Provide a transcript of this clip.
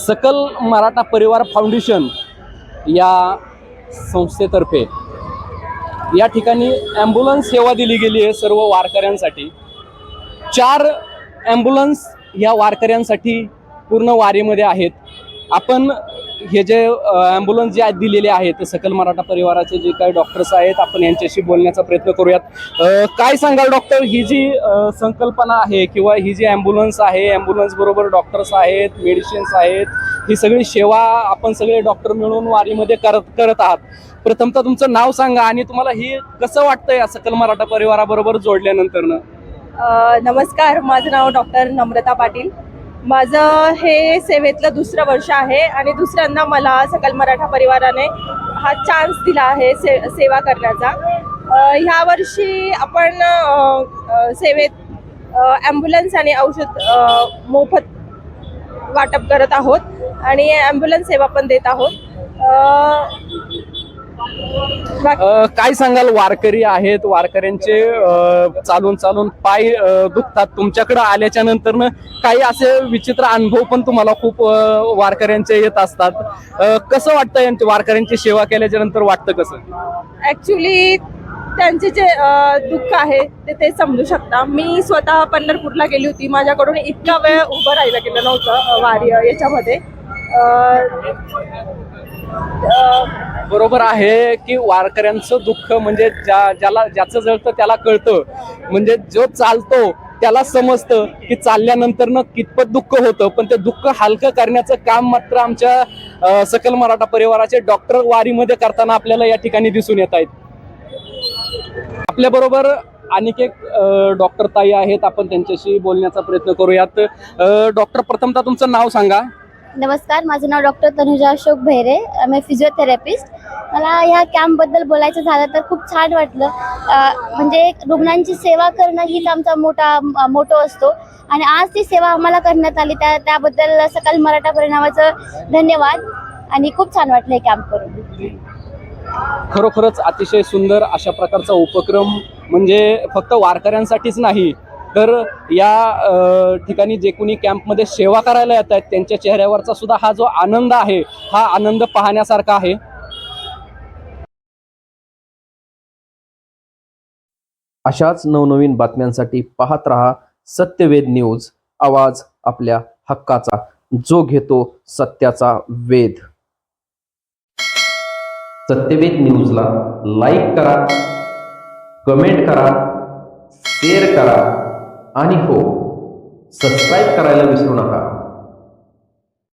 सकल मराठा परिवार फाउंडेशन या संस्थेतर्फे या ठिकाणी ॲम्ब्युलन्स सेवा दिली गेली आहे सर्व वारकऱ्यांसाठी। 4 ॲम्ब्युलन्स या वारकऱ्यांसाठी पूर्ण वारीमध्ये आहेत। आपण हे जे ॲम्ब्युलन्स जे दिलेले आहेत सकल मराठा परिवाराचे जे काही डॉक्टर्स आहेत आपण यांच्याशी बोलण्याचा प्रयत्न करूयात। काय सांगाल डॉक्टर, ही जी संकल्पना आहे किंवा ही जी ॲम्ब्युलन्स आहे, ॲम्ब्युलन्स बरोबर डॉक्टर्स आहेत, मेडिसिन्स आहेत, ही सगळी सेवा आपण सगळे डॉक्टर मिळून वारीमध्ये करत आहात। प्रथमतः तुमचं नाव सांगा आणि तुम्हाला ही कसं वाटतंय या सकल मराठा परिवाराबरोबर जोडल्यानंतर? नमस्कार, माझं नाव डॉक्टर नम्रता पाटील। माझं हे सेवेतलं दुसरं वर्ष आहे आणि दुसऱ्यांदा मला सकल मराठा परिवाराने हा चान्स दिला आहे सेवा करण्याचा। ह्या वर्षी आपण सेवेत ॲम्ब्युलन्स आणि औषध मोफत वाटप करत आहोत आणि ॲम्ब्युलन्स सेवा पण देत आहोत। काय सांगाल, वारकरी आहेत, वारकऱ्यांचे चालून पाय दुखतात, तुमच्याकडे आल्याच्या नंतर काही असे विचित्र अनुभव पण तुम्हाला खूप वारकऱ्यांचे येत असतात। कसं वाटतं वारकऱ्यांची सेवा केल्याच्या नंतर? वाटतं कसं? ॲक्च्युली त्यांचे जे दुःख आहे ते समजू शकता। मी स्वतः पंढरपूरला गेली होती, माझ्याकडून इतका वेळ उभं राहायला गेलं नव्हतं वारी याच्यामध्ये। बरोबर आहे की वारकऱ्यांचं दुःख म्हणजे ज्याचं जळतं त्याला कळतं, म्हणजे जो चालतो त्याला समजतं की चालल्यानंतर कितपत दुःख होतं, पण ते दुःख हलकं करण्याचं काम मात्र आमच्या सकल मराठा परिवाराचे डॉक्टर वारीमध्ये करताना आपल्याला या ठिकाणी दिसून येत आहेत। आपल्या बरोबर आणखी एक डॉक्टर ताई आहेत, आपण त्यांच्याशी बोलण्याचा प्रयत्न करूयात। डॉक्टर, प्रथमतः तुमचं नाव सांगा। नमस्कार, माझं नाव डॉक्टर तनुजा अशोक भैरे, मी फिजिओथेरपिस्ट। मला ह्या कॅम्पबद्दल बोलायचं झालं तर खूप छान वाटलं। म्हणजे रुग्णांची सेवा करणं हीच आमचा मोठो असतो आणि आज ती सेवा आम्हाला करण्यात आली त्याबद्दल सकल मराठा परिवाराचं धन्यवाद आणि खूप छान वाटलं हे कॅम्प करून। खरोखरच अतिशय सुंदर अशा प्रकारचा उपक्रम म्हणजे फक्त वारकऱ्यांसाठीच नाही तर या ठिकाणी जे कोणी कॅम्पमध्ये सेवा करायला येत आहेत त्यांच्या चेहऱ्यावरचा सुद्धा हा जो आनंद आहे, हा आनंद पाहण्यासारखा आहे। अशाच नवनवीन बातम्यांसाठी पाहत रहा सत्यवेद न्यूज, आवाज आपल्या हक्काचा, जो घेतो सत्याचा वेध। सत्यवेद न्यूजला लाईक करा, कमेंट करा, शेअर करा आणि हो, सबस्क्राईब करायला विसरू नका।